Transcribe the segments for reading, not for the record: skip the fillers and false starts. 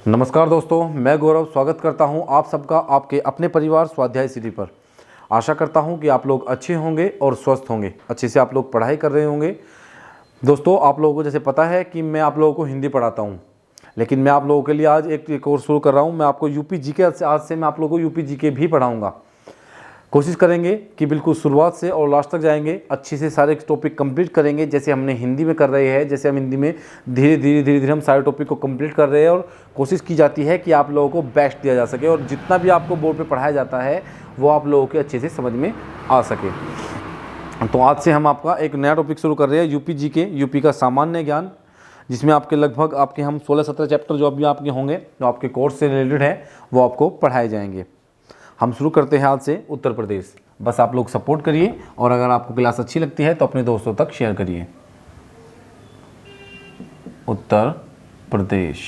नमस्कार दोस्तों, मैं गौरव स्वागत करता हूं आप सबका आपके अपने परिवार स्वाध्याय सीढ़ी पर। आशा करता हूं कि आप लोग अच्छे होंगे और स्वस्थ होंगे, अच्छे से आप लोग पढ़ाई कर रहे होंगे। दोस्तों, आप लोगों को जैसे पता है कि मैं आप लोगों को हिंदी पढ़ाता हूं, लेकिन मैं आप लोगों के लिए आज एक कोर्स शुरू कर रहा हूं। मैं आपको यूपी जीके आज से मैं आप लोगों को यूपी जीके भी पढ़ाऊँगा। कोशिश करेंगे कि बिल्कुल शुरुआत से और लास्ट तक जाएंगे, अच्छे से सारे टॉपिक कंप्लीट करेंगे जैसे हमने हिंदी में कर रहे हैं। जैसे हम हिंदी में धीरे धीरे हम सारे टॉपिक को कंप्लीट कर रहे हैं और कोशिश की जाती है कि आप लोगों को बेस्ट दिया जा सके और जितना भी आपको बोर्ड पे पढ़ाया जाता है वो आप लोगों के अच्छे से समझ में आ सके। तो आज से हम आपका एक नया टॉपिक शुरू कर रहे हैं, यूपी जीके, यूपी का सामान्य ज्ञान, जिसमें आपके लगभग आपके हम 16-17 चैप्टर जो अभी आपके होंगे, जो आपके कोर्स से रिलेटेड है, वो आपको पढ़ाए जाएंगे। हम शुरू करते हैं आज से उत्तर प्रदेश। बस आप लोग सपोर्ट करिए और अगर आपको क्लास अच्छी लगती है तो अपने दोस्तों तक शेयर करिए। उत्तर प्रदेश,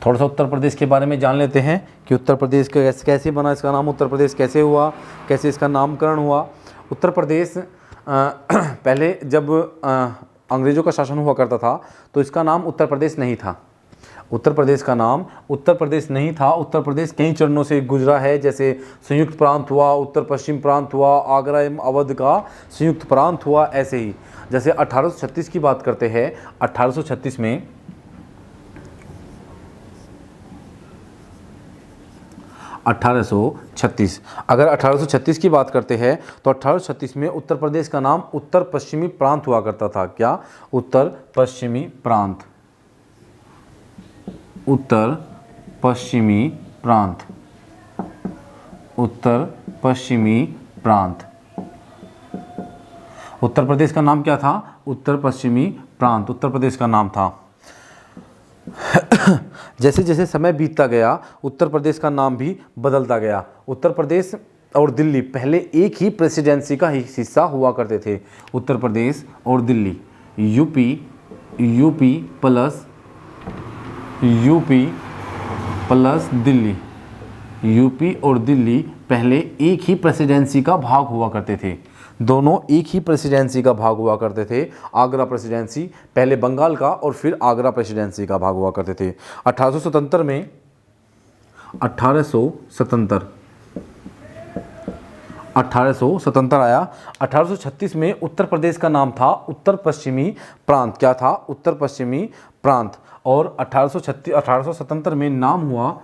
थोड़ा सा उत्तर प्रदेश के बारे में जान लेते हैं कि उत्तर प्रदेश कैसे बना, इसका नाम उत्तर प्रदेश कैसे हुआ, कैसे इसका नामकरण हुआ। उत्तर प्रदेश पहले जब अंग्रेज़ों का शासन हुआ करता था तो इसका नाम उत्तर प्रदेश नहीं था। उत्तर प्रदेश का नाम उत्तर प्रदेश नहीं था। उत्तर प्रदेश कई चरणों से गुजरा है, जैसे संयुक्त प्रांत हुआ, उत्तर पश्चिम प्रांत हुआ, आगरा एवं अवध का संयुक्त प्रांत हुआ। ऐसे ही जैसे 1836 की बात करते हैं, 1836 में अगर 1836 की बात करते हैं तो 1836 में उत्तर प्रदेश का नाम उत्तर पश्चिमी प्रांत हुआ करता था। क्या? उत्तर पश्चिमी प्रांत, उत्तर पश्चिमी प्रांत, उत्तर पश्चिमी प्रांत। उत्तर प्रदेश का नाम क्या था? उत्तर पश्चिमी प्रांत, उत्तर प्रदेश का नाम था। जैसे जैसे समय बीतता गया उत्तर प्रदेश का नाम भी बदलता गया। उत्तर प्रदेश और दिल्ली पहले एक ही प्रेसिडेंसी का हिस्सा हुआ करते थे। उत्तर प्रदेश और Delhi, UP plus Delhi, UP और दिल्ली पहले एक ही प्रेसिडेंसी का भाग हुआ करते थे। दोनों एक ही प्रेसिडेंसी का भाग हुआ करते थे। आगरा प्रेसिडेंसी पहले बंगाल का और फिर आगरा प्रेसिडेंसी का भाग हुआ करते थे। 1877 में 1877 आया। 1836 में उत्तर प्रदेश का नाम था उत्तर पश्चिमी प्रांत। क्या था? उत्तर पश्चिमी प्रांत। और 1877 में नाम हुआ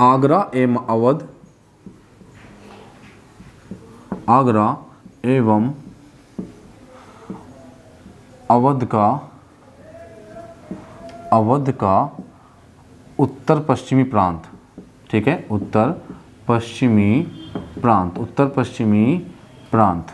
आगरा एवं अवध, आगरा एवं अवध का उत्तर पश्चिमी प्रांत। ठीक है, उत्तर पश्चिमी प्रांत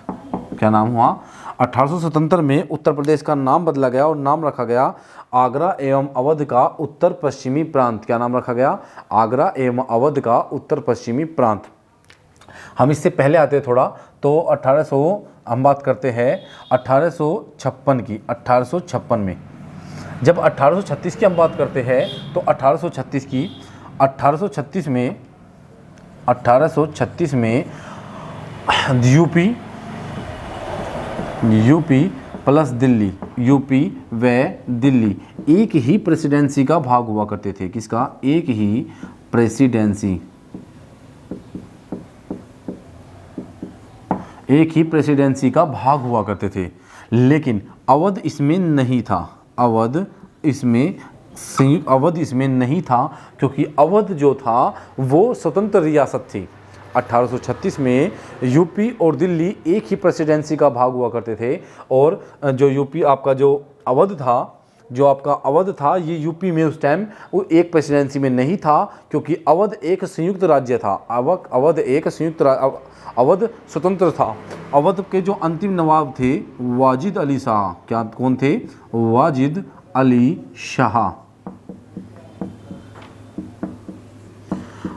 क्या नाम हुआ? 1877 में उत्तर प्रदेश का नाम बदला गया और नाम रखा गया आगरा एवं अवध का उत्तर पश्चिमी प्रांत। क्या नाम रखा गया? आगरा एवं अवध का उत्तर पश्चिमी प्रांत। हम इससे पहले आते हैं थोड़ा, तो 1800 हम बात करते हैं 1856 की। 1856 में जब 1836 की हम बात करते हैं तो 1836 में यूपी प्लस दिल्ली, यूपी व दिल्ली एक ही प्रेसिडेंसी का भाग हुआ करते थे। किसका? एक ही प्रेसिडेंसी का भाग हुआ करते थे। लेकिन अवध इसमें नहीं था। अवध इसमें नहीं था क्योंकि अवध जो था वो स्वतंत्र रियासत थी। 1836 में यूपी और दिल्ली एक ही प्रेसिडेंसी का भाग हुआ करते थे और जो यूपी आपका जो अवध था ये यूपी में उस टाइम वो एक प्रेसिडेंसी में नहीं था क्योंकि अवध एक संयुक्त राज्य था। अवध स्वतंत्र था। अवध के जो अंतिम नवाब थे वाजिद अली शाह। क्या? कौन थे? वाजिद अली शाह।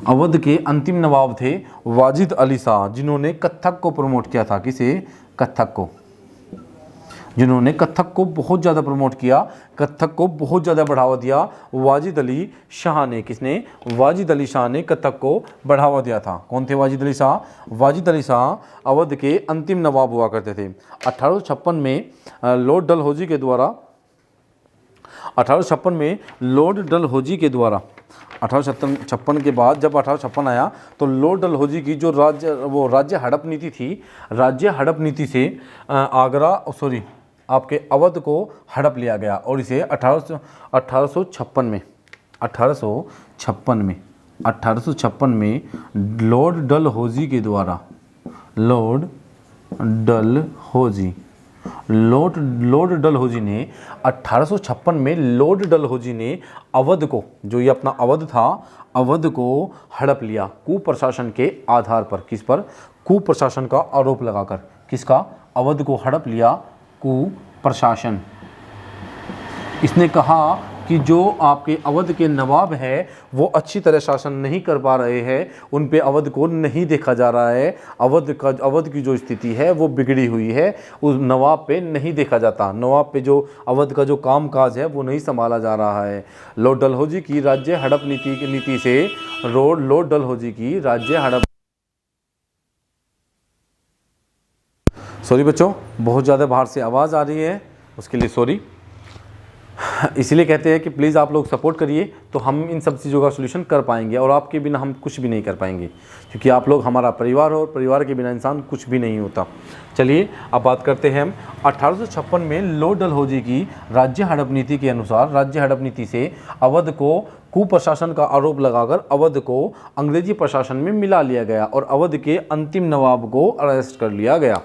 अवध के अंतिम नवाब थे वाजिद अली शाह, जिन्होंने कथक को प्रमोट किया था। किसे? कथक को। जिन्होंने कथक को बहुत ज़्यादा प्रमोट किया, कथक को बहुत ज़्यादा बढ़ावा दिया, वाजिद अली शाह ने। किसने? वाजिद अली शाह ने कथक को बढ़ावा दिया था। कौन थे वाजिद अली शाह? वाजिद अली शाह अवध के अंतिम नवाब हुआ करते थे। 1856 में लॉर्ड डलहौजी के द्वारा 1856 में लॉर्ड डलहौजी के द्वारा 1856 के बाद जब 1856 आया तो लॉर्ड डलहौजी की जो राज्य हड़प नीति थी, राज्य हड़प नीति से आपके अवध को हड़प लिया गया और इसे 1856 में लॉर्ड डलहौजी ने 1856 में लॉर्ड डलहौजी ने अवध को, जो ये अपना अवध था, अवध को हड़प लिया कुप्रशासन के आधार पर। किस पर? कुप्रशासन का आरोप लगाकर। किसका? अवध को हड़प लिया कुप्रशासन। इसने कहा कि जो आपके अवध के नवाब हैं वो अच्छी तरह शासन नहीं कर पा रहे हैं, उन पे अवध को नहीं देखा जा रहा है, अवध की जो स्थिति है वो बिगड़ी हुई है, उस नवाब पे नहीं देखा जाता, नवाब पे जो अवध का जो कामकाज है वो नहीं संभाला जा रहा है। लॉर्ड डलहौजी की राज्य हड़प नीति से लॉर्ड डलहौजी की राज्य हड़प। सॉरी बच्चों, बहुत ज़्यादा बाहर से आवाज़ आ रही है, उसके लिए सॉरी। इसलिए कहते हैं कि प्लीज़ आप लोग सपोर्ट करिए तो हम इन सब चीज़ों का सलूशन कर पाएंगे, और आपके बिना हम कुछ भी नहीं कर पाएंगे, क्योंकि आप लोग हमारा परिवार हो और परिवार के बिना इंसान कुछ भी नहीं होता। चलिए अब बात करते हैं हम 1856 में लॉर्ड डलहौजी की राज्य हड़प नीति के अनुसार, राज्य हड़प नीति से अवध को कुप्रशासन का आरोप लगाकर अवध को अंग्रेजी प्रशासन में मिला लिया गया और अवध के अंतिम नवाब को अरेस्ट कर लिया गया।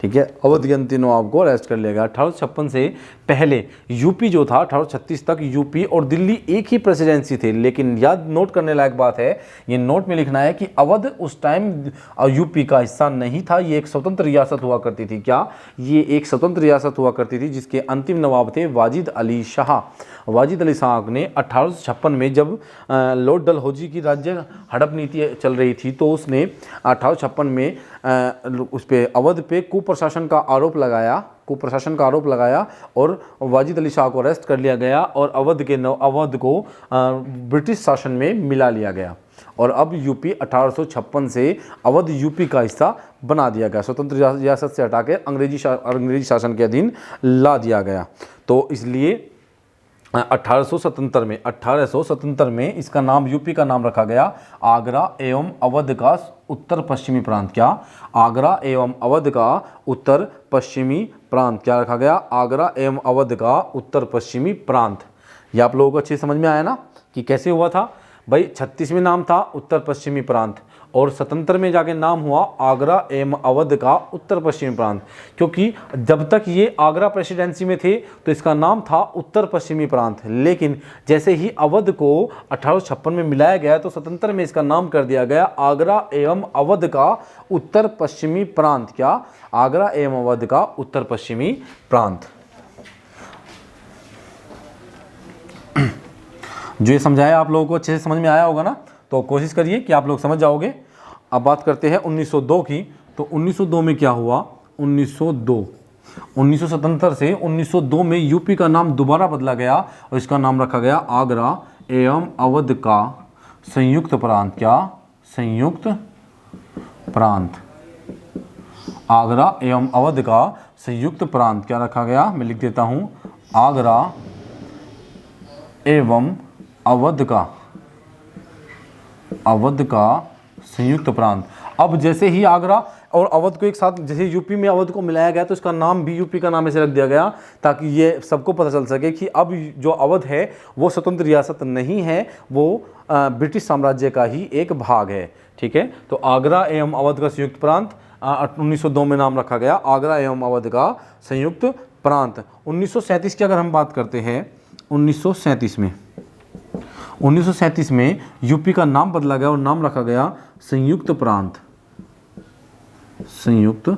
ठीक है, अवध के अंतिम नवाब को अरेस्ट कर लिया गया। 1856 से पहले यूपी जो था 1836 तक यूपी और दिल्ली एक ही प्रेसिडेंसी थे, लेकिन याद नोट करने लायक बात है, ये नोट में लिखना है कि अवध उस टाइम यूपी का हिस्सा नहीं था, ये एक स्वतंत्र रियासत हुआ करती थी। क्या? ये एक स्वतंत्र रियासत हुआ करती थी जिसके अंतिम नवाब थे वाजिद अली शाह। वाजिद अली शाह ने 1856 में जब लॉर्ड डलहौजी की राज्य हड़प नीति चल रही थी तो उसने 1856 में उस पे अवध पे कुप्रशासन का आरोप लगाया और वाजिद अली शाह को अरेस्ट कर लिया गया और अवध को ब्रिटिश शासन में मिला लिया गया। और अब यूपी 1856 से अवध यूपी का हिस्सा बना दिया गया, स्वतंत्र रियासत से हटा के अंग्रेजी शासन के अधीन ला दिया गया। तो इसलिए 1877 में इसका नाम, यूपी का नाम रखा गया आगरा एवं अवध का उत्तर पश्चिमी प्रांत। क्या? आगरा एवं अवध का उत्तर पश्चिमी प्रांत क्या रखा गया? आगरा एवं अवध का उत्तर पश्चिमी प्रांत। ये आप लोगों को अच्छे समझ में आया ना कि कैसे हुआ था भाई? 36 में नाम था उत्तर पश्चिमी प्रांत और 77 में जाके नाम हुआ आगरा एवं अवध का उत्तर पश्चिमी प्रांत, क्योंकि जब तक ये आगरा प्रेसिडेंसी में थे तो इसका नाम था उत्तर पश्चिमी प्रांत, लेकिन जैसे ही अवध को 1856 में मिलाया गया तो 77 में इसका नाम कर दिया गया आगरा एवं अवध का उत्तर पश्चिमी प्रांत। क्या? आगरा एवं अवध का उत्तर पश्चिमी प्रांत। जो ये समझाया आप लोगों को अच्छे से समझ में आया होगा ना, तो कोशिश करिए कि आप लोग समझ जाओगे। अब बात करते हैं 1902 की। तो 1902 में क्या हुआ? 1977 से 1902 में यूपी का नाम दोबारा बदला गया और इसका नाम रखा गया आगरा एवं अवध का संयुक्त प्रांत। क्या? संयुक्त प्रांत। आगरा एवं अवध का संयुक्त प्रांत क्या रखा गया? मैं लिख देता हूं, आगरा एवं अवध का संयुक्त प्रांत। अब जैसे ही आगरा और अवध को एक साथ, जैसे यूपी में अवध को मिलाया गया तो इसका नाम भी यूपी का नाम ऐसे रख दिया गया ताकि ये सबको पता चल सके कि अब जो अवध है वो स्वतंत्र रियासत नहीं है, वो ब्रिटिश साम्राज्य का ही एक भाग है। ठीक है, तो आगरा एवं अवध का संयुक्त प्रांत 1902 में नाम रखा गया आगरा एवं अवध का संयुक्त प्रांत। 1937 की अगर हम बात करते हैं, 1937 में यूपी का नाम बदला गया और नाम रखा गया संयुक्त प्रांत। संयुक्त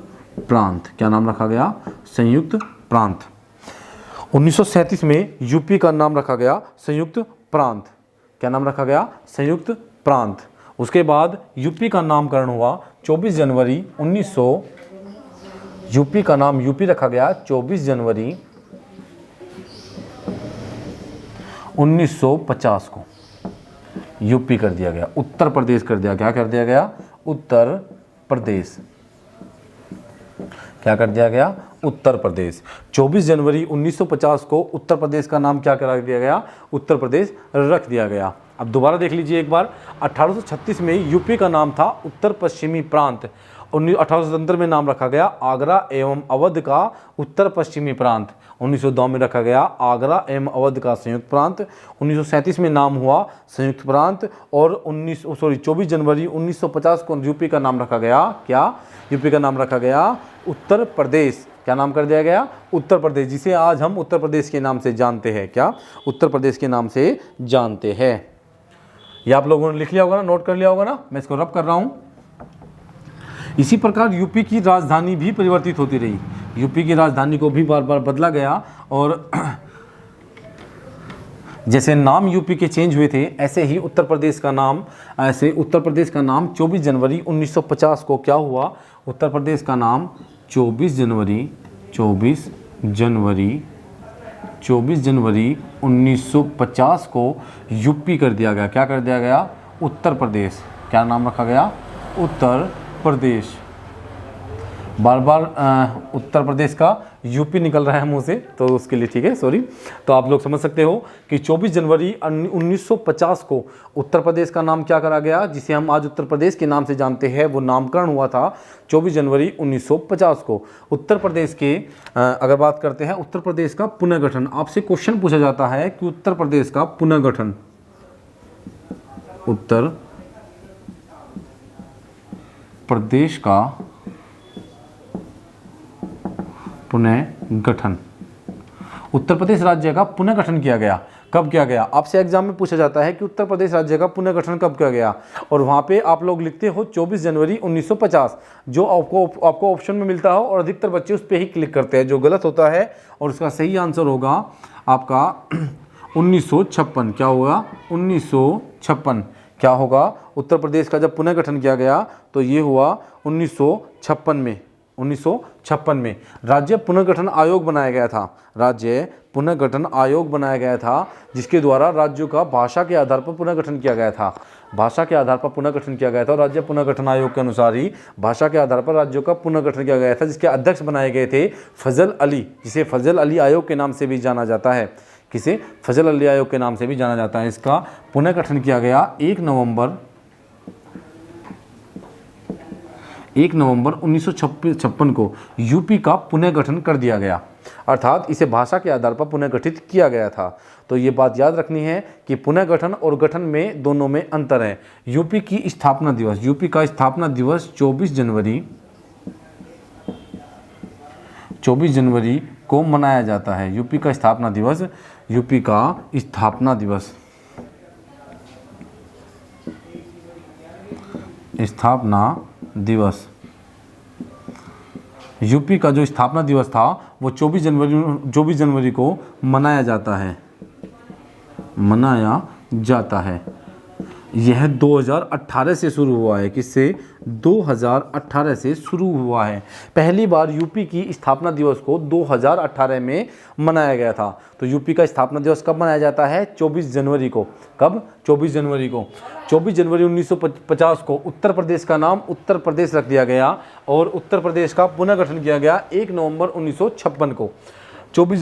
प्रांत क्या नाम रखा गया? संयुक्त प्रांत। 1937 में यूपी का नाम रखा गया संयुक्त प्रांत। क्या नाम रखा गया? संयुक्त प्रांत। उसके बाद यूपी का नामकरण हुआ 24 जनवरी यूपी का नाम यूपी रखा गया 24 जनवरी 1950 को। यूपी कर दिया गया, उत्तर प्रदेश कर दिया, क्या कर दिया गया, उत्तर प्रदेश, क्या कर दिया गया, उत्तर प्रदेश। 24 जनवरी 1950 को उत्तर प्रदेश का नाम क्या करा दिया गया, उत्तर प्रदेश रख दिया गया। अब दोबारा देख लीजिए एक बार, 1836 में यूपी का नाम था उत्तर पश्चिमी प्रांत। 1877 में नाम रखा गया आगरा एवं अवध का उत्तर पश्चिमी प्रांत। 1902 में रखा गया आगरा एवं अवध का संयुक्त प्रांत। 1937 में नाम हुआ संयुक्त प्रांत। और 24 जनवरी 1950 को यूपी का नाम रखा गया, क्या, यूपी का नाम रखा गया उत्तर प्रदेश। क्या नाम कर दिया गया, उत्तर प्रदेश, जिसे आज हम उत्तर प्रदेश के नाम से जानते हैं। क्या, उत्तर प्रदेश के नाम से जानते हैं। ये आप लोगों ने लिख लिया होगा ना, नोट कर लिया होगा ना, मैं इसको रब कर रहा हूँ। इसी प्रकार यूपी की राजधानी भी परिवर्तित होती रही। यूपी की राजधानी को भी बार बार बदला गया और जैसे नाम यूपी के चेंज हुए थे, ऐसे ही उत्तर प्रदेश का नाम 24 जनवरी 1950 को क्या हुआ, उत्तर प्रदेश का नाम 24 जनवरी 1950 को यूपी कर दिया गया। क्या कर दिया गया, उत्तर प्रदेश। क्या नाम रखा गया, उत्तर प्रदेश। बार बार उत्तर प्रदेश का यूपी निकल रहा है मुंह से, तो उसके लिए ठीक है, सॉरी। तो आप लोग समझ सकते हो कि 24 जनवरी 1950 को उत्तर प्रदेश का नाम क्या करा गया, जिसे हम आज उत्तर प्रदेश के नाम से जानते हैं, वो नामकरण हुआ था 24 जनवरी 1950 को। उत्तर प्रदेश के अगर बात करते हैं, उत्तर प्रदेश का पुनर्गठन, आपसे क्वेश्चन पूछा जाता है कि उत्तर प्रदेश का पुनर्गठन, उत्तर प्रदेश का पुनर्गठन, उत्तर प्रदेश राज्य का पुनर्गठन किया गया। कब किया गया, आपसे एग्जाम में पूछा जाता है कि उत्तर प्रदेश राज्य का पुनर्गठन कब किया गया, और वहाँ पे आप लोग लिखते हो 24 जनवरी 1950, जो आपको ऑप्शन में मिलता हो, और अधिकतर बच्चे उस पर ही क्लिक करते हैं, जो गलत होता है। और उसका सही आंसर होगा आपका 1956। क्या होगा, 1956। क्या होगा, उत्तर प्रदेश का जब पुनर्गठन किया गया तो ये हुआ 1956 में। 1956 में राज्य पुनर्गठन आयोग बनाया गया था। राज्य पुनर्गठन आयोग बनाया गया था, जिसके द्वारा राज्यों का भाषा के आधार पर पुनर्गठन किया गया था। भाषा के आधार पर पुनर्गठन किया गया था। राज्य पुनर्गठन आयोग के अनुसार ही भाषा के आधार पर राज्यों का पुनर्गठन किया गया था, जिसके अध्यक्ष बनाए गए थे फजल अली, जिसे फजल अली आयोग के नाम से भी जाना जाता है। किसे, फजल अली आयोग के नाम से भी जाना जाता है। इसका पुनर्गठन किया गया 1 नवंबर 1956 को यूपी का पुनर्गठन कर दिया गया, अर्थात इसे भाषा के आधार पर पुनर्गठित किया गया था। तो ये बात याद रखनी है कि पुनर्गठन और गठन में दोनों में अंतर है। यूपी की स्थापना दिवस, यूपी का स्थापना दिवस 24 जनवरी को मनाया जाता है। यूपी का स्थापना दिवस, यूपी का स्थापना दिवस, यूपी का जो स्थापना दिवस था वो 24 जनवरी को मनाया जाता है। यह 2018 से शुरू हुआ है। किससे, 2018 से शुरू हुआ है। पहली बार यूपी की स्थापना दिवस को 2018 में मनाया गया था। तो यूपी का स्थापना दिवस कब मनाया जाता है, 24 जनवरी को। कब, 24 जनवरी को। 24 जनवरी 1950 को उत्तर प्रदेश का नाम उत्तर प्रदेश रख दिया गया और उत्तर प्रदेश का पुनर्गठन किया गया 1 नवंबर 1956 को। 24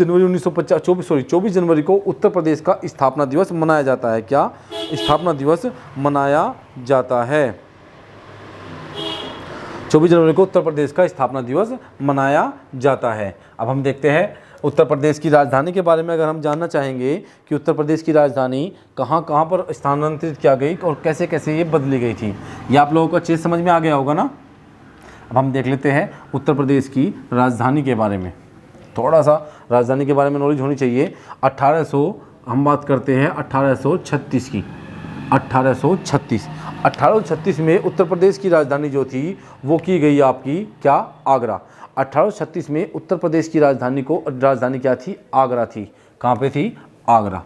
जनवरी को उत्तर प्रदेश का स्थापना दिवस मनाया जाता है। क्या, स्थापना दिवस मनाया जाता है। 24 जनवरी को उत्तर प्रदेश का स्थापना दिवस मनाया जाता है। अब हम देखते हैं उत्तर प्रदेश की राजधानी के बारे में। अगर हम जानना चाहेंगे कि उत्तर प्रदेश की राजधानी कहाँ कहाँ पर स्थानांतरित किया गई और कैसे कैसे ये बदली गई थी, ये आप लोगों को अच्छे से समझ में आ गया होगा ना। अब हम देख लेते हैं उत्तर प्रदेश की राजधानी के बारे में। थोड़ा सा राजधानी के बारे में नॉलेज होनी चाहिए। 1800 हम बात करते हैं 1836 की। 1836 में उत्तर प्रदेश की राजधानी जो थी वो की गई आपकी क्या, आगरा। 1836 में उत्तर प्रदेश की राजधानी क्या थी, आगरा थी। कहाँ पे थी, आगरा।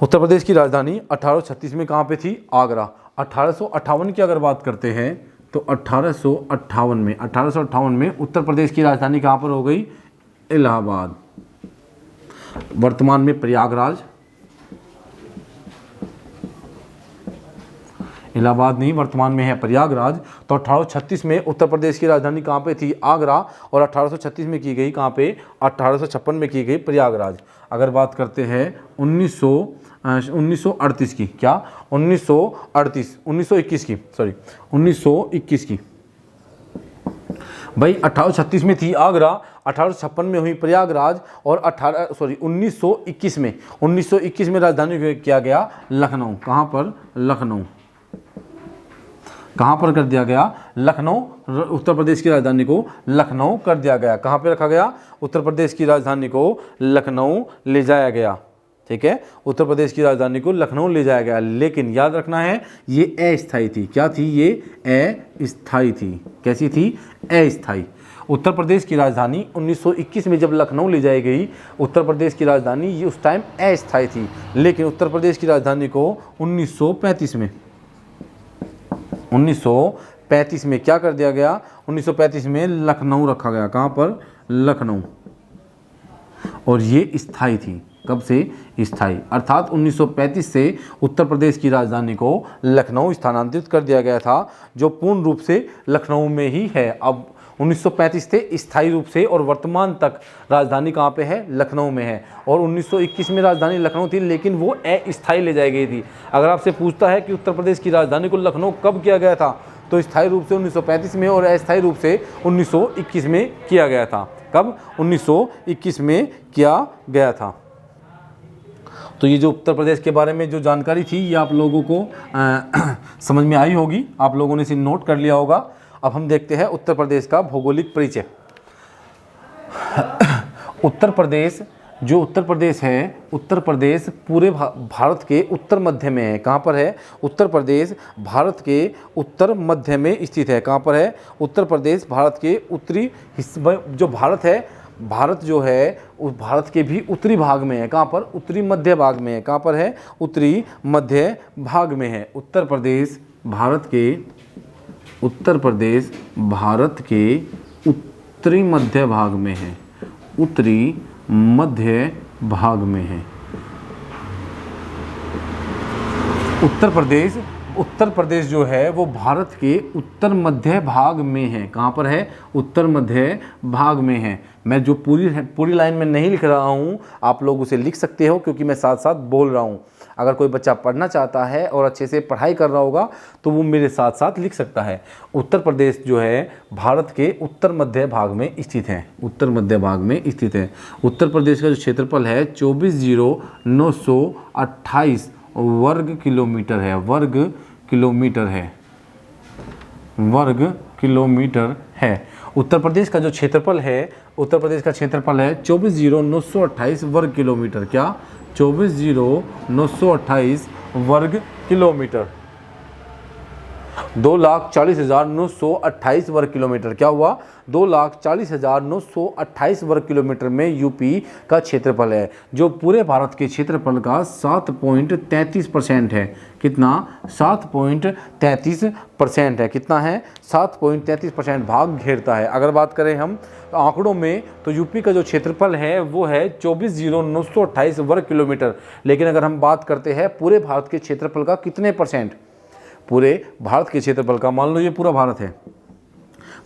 उत्तर प्रदेश की राजधानी 1836 में कहाँ पे थी, आगरा। 1858 की अगर बात करते हैं तो 1858 में उत्तर प्रदेश की राजधानी कहाँ पर हो गई? इलाहाबाद, वर्तमान में प्रयागराज। इलाहाबाद नहीं, वर्तमान में है प्रयागराज। तो 1836 में उत्तर प्रदेश की राजधानी कहाँ पे थी? आगरा। और 1836 में की गई कहाँ पे? 1856 में की गई प्रयागराज। अगर बात करते हैं 1938 की, क्या 1921 की, सॉरी 1921 की भाई, 1836 में थी आगरा, 1856 में हुई प्रयागराज, और 1921 में राजधानी किया गया लखनऊ। कहाँ पर? लखनऊ। कहाँ पर कर दिया गया? लखनऊ। उत्तर प्रदेश की राजधानी को लखनऊ कर दिया गया। कहाँ पे रखा गया? उत्तर प्रदेश की राजधानी को लखनऊ ले जाया गया। ठीक है, उत्तर प्रदेश की राजधानी को लखनऊ ले जाया गया। लेकिन याद रखना है, ये अस्थायी थी। क्या थी? ये अस्थायी थी। कैसी थी? अस्थायी। उत्तर प्रदेश की राजधानी 1921 में जब लखनऊ ले जाई गई, उत्तर प्रदेश की राजधानी ये उस टाइम अस्थायी थी। लेकिन उत्तर प्रदेश की राजधानी को 1935 में क्या कर दिया गया? 1935 में लखनऊ रखा गया। कहाँ पर? लखनऊ। और ये स्थायी थी। कब से? स्थायी। अर्थात 1935 से उत्तर प्रदेश की राजधानी को लखनऊ स्थानांतरित कर दिया गया था, जो पूर्ण रूप से लखनऊ में ही है। अब 1935 से स्थायी रूप से, और वर्तमान तक राजधानी कहाँ पे है? लखनऊ में है। और 1921 में राजधानी लखनऊ थी, लेकिन वो अस्थायी ले जाई गई थी। अगर आपसे पूछता है कि उत्तर प्रदेश की राजधानी को लखनऊ कब किया गया था, तो स्थायी रूप से 1935 में, और अस्थायी रूप से 1921 में किया गया था। कब? 1921 में किया गया था। तो ये जो उत्तर प्रदेश के बारे में जो जानकारी थी, ये आप लोगों को समझ में आई होगी, आप लोगों ने इसे नोट कर लिया होगा। अब हम देखते हैं उत्तर प्रदेश का भौगोलिक परिचय। उत्तर प्रदेश है, उत्तर प्रदेश पूरे भारत के उत्तर मध्य में है। कहाँ पर है? उत्तर प्रदेश भारत के उत्तर मध्य में स्थित है। कहाँ पर है? उत्तर प्रदेश भारत के उत्तरी हिस्से, जो भारत है, भारत जो है उस भारत के भी उत्तरी भाग में है। कहाँ पर? उत्तरी मध्य भाग में है। कहाँ पर है? उत्तरी मध्य भाग में है। उत्तर प्रदेश भारत के उत्तरी मध्य भाग में है। उत्तरी मध्य भाग में है। उत्तर प्रदेश जो है वो भारत के उत्तर मध्य भाग में है। कहाँ पर है? उत्तर मध्य भाग में है। मैं जो पूरी लाइन में नहीं लिख रहा हूँ, आप लोग उसे लिख सकते हो, क्योंकि मैं साथ साथ बोल रहा हूँ। अगर कोई बच्चा पढ़ना चाहता है और अच्छे से पढ़ाई कर रहा होगा, तो वो मेरे साथ साथ लिख सकता है। उत्तर प्रदेश जो है भारत के उत्तर मध्य भाग में स्थित है। उत्तर मध्य भाग में स्थित है। उत्तर प्रदेश का जो क्षेत्रफल है 24,928 वर्ग किलोमीटर है। वर्ग किलोमीटर है। उत्तर प्रदेश का जो क्षेत्रफल है, उत्तर प्रदेश का क्षेत्रफल है 24,928 वर्ग किलोमीटर। क्या? 24,928 वर्ग किलोमीटर। 2,40,928 वर्ग किलोमीटर। क्या हुआ? 2,40,928 वर्ग किलोमीटर में यूपी का क्षेत्रफल है, जो पूरे भारत के क्षेत्रफल का 7.33% है। कितना? 7.33% है। कितना है? 7.33% भाग घेरता है। अगर बात करें हम आंकड़ों में, तो यूपी का जो क्षेत्रफल है वो है 24,928 वर्ग किलोमीटर। लेकिन अगर हम बात करते हैं पूरे भारत के क्षेत्रफल का, कितने परसेंट? पूरे भारत के क्षेत्रफल का, मान लो ये पूरा भारत है,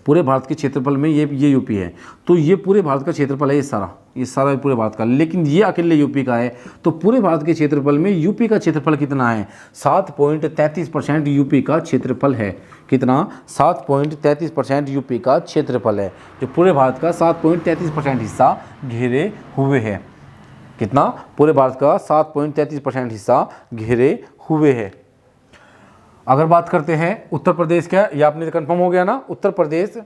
पूरे भारत के क्षेत्रफल में ये यूपी है, तो ये पूरे भारत का क्षेत्रफल है, ये सारा पूरे भारत का। लेकिन ये अकेले यूपी का है, तो पूरे भारत के क्षेत्रफल में यूपी का क्षेत्रफल कितना है? 7.33% यूपी का क्षेत्रफल है। कितना? 7.33% यूपी का क्षेत्रफल है, जो पूरे भारत का 7.33% हिस्सा घेरे हुए है। कितना? पूरे भारत का 7.33% हिस्सा घेरे हुए है। अगर बात करते हैं उत्तर प्रदेश का, ये आपने कंफर्म हो गया ना, उत्तर प्रदेश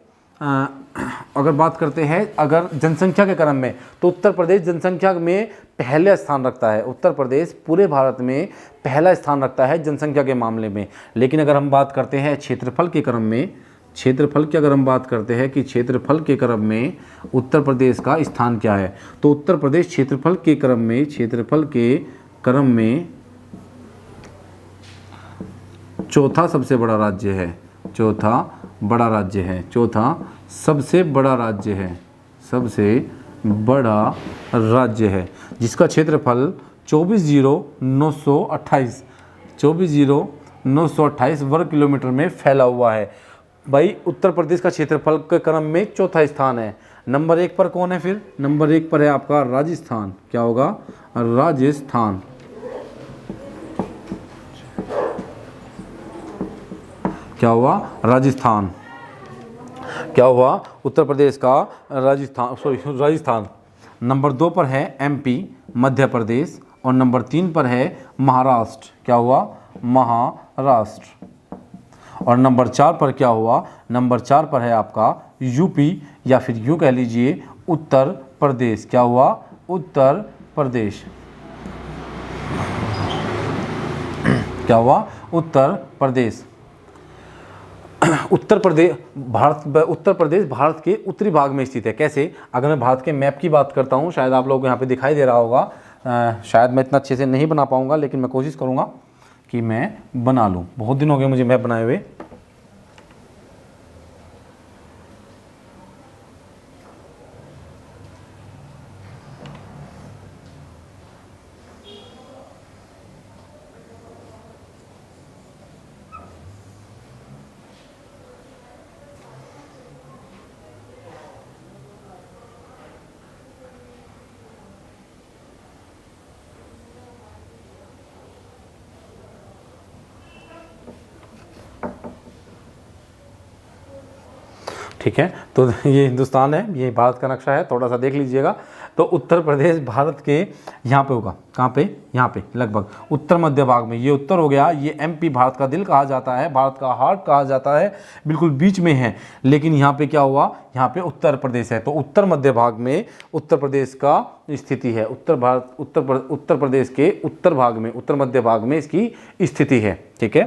अगर बात करते हैं अगर जनसंख्या के क्रम में, तो उत्तर प्रदेश जनसंख्या में पहले स्थान रखता है। उत्तर प्रदेश पूरे भारत में पहला स्थान रखता है जनसंख्या के मामले में। लेकिन अगर हम बात करते हैं क्षेत्रफल के क्रम में, क्षेत्रफल की अगर हम बात करते हैं कि क्षेत्रफल के क्रम में उत्तर प्रदेश का स्थान क्या है, तो उत्तर प्रदेश क्षेत्रफल के क्रम में चौथा सबसे बड़ा राज्य है, चौथा बड़ा राज्य है, चौथा सबसे बड़ा राज्य है, सबसे बड़ा राज्य है, जिसका क्षेत्रफल 24,928 वर्ग किलोमीटर में फैला हुआ है। भाई उत्तर प्रदेश का क्षेत्रफल के क्रम में चौथा स्थान है। नंबर 1 पर कौन है फिर? नंबर 1 पर है आपका राजस्थान। क्या होगा? राजस्थान। क्या हुआ? राजस्थान। क्या हुआ? उत्तर प्रदेश का राजस्थान। नंबर 2 पर है एमपी, मध्य प्रदेश, और नंबर 3 पर है महाराष्ट्र। क्या हुआ? महाराष्ट्र। और नंबर 4 पर क्या हुआ? नंबर 4 पर है आपका यूपी, या फिर यूँ कह लीजिए उत्तर प्रदेश। क्या हुआ? उत्तर प्रदेश। क्या हुआ? उत्तर प्रदेश। उत्तर प्रदेश भारत के उत्तरी भाग में स्थित है। कैसे? अगर मैं भारत के मैप की बात करता हूँ, शायद आप लोग को यहाँ पे दिखाई दे रहा होगा, शायद मैं इतना अच्छे से नहीं बना पाऊंगा, लेकिन मैं कोशिश करूँगा कि मैं बना लूँ। बहुत दिन हो गए मुझे मैप बनाए हुए। ठीक है, तो ये हिंदुस्तान है, ये भारत का नक्शा है, थोड़ा सा देख लीजिएगा। तो उत्तर प्रदेश भारत के यहाँ पे होगा, कहाँ पे? यहाँ पे लगभग उत्तर मध्य भाग में। ये उत्तर हो गया। ये एमपी भारत का दिल कहा जाता है, भारत का हार्ट कहा जाता है, बिल्कुल बीच में है। लेकिन यहाँ पे क्या हुआ? यहाँ पे उत्तर प्रदेश है। तो उत्तर मध्य भाग में उत्तर प्रदेश का स्थिति है। उत्तर प्रदेश के उत्तर भाग में, उत्तर मध्य भाग में इसकी स्थिति है। ठीक है,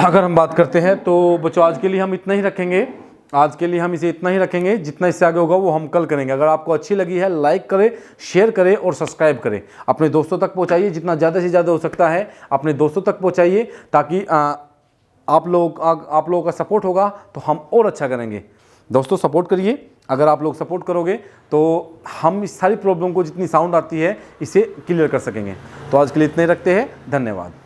अगर हम बात करते हैं तो बच्चों आज के लिए हम इतना ही रखेंगे। आज के लिए हम इसे इतना ही रखेंगे। जितना इससे आगे होगा वो हम कल करेंगे। अगर आपको अच्छी लगी है, लाइक करें, शेयर करें और सब्सक्राइब करें। अपने दोस्तों तक पहुंचाइए, जितना ज़्यादा से ज़्यादा हो सकता है अपने दोस्तों तक पहुंचाइए, ताकि आप लोगों का सपोर्ट होगा तो हम और अच्छा करेंगे। दोस्तों सपोर्ट करिए। अगर आप लोग सपोर्ट करोगे तो हम इस सारी प्रॉब्लम को, जितनी साउंड आती है, इसे क्लियर कर सकेंगे। तो आज के लिए इतने ही रखते हैं। धन्यवाद।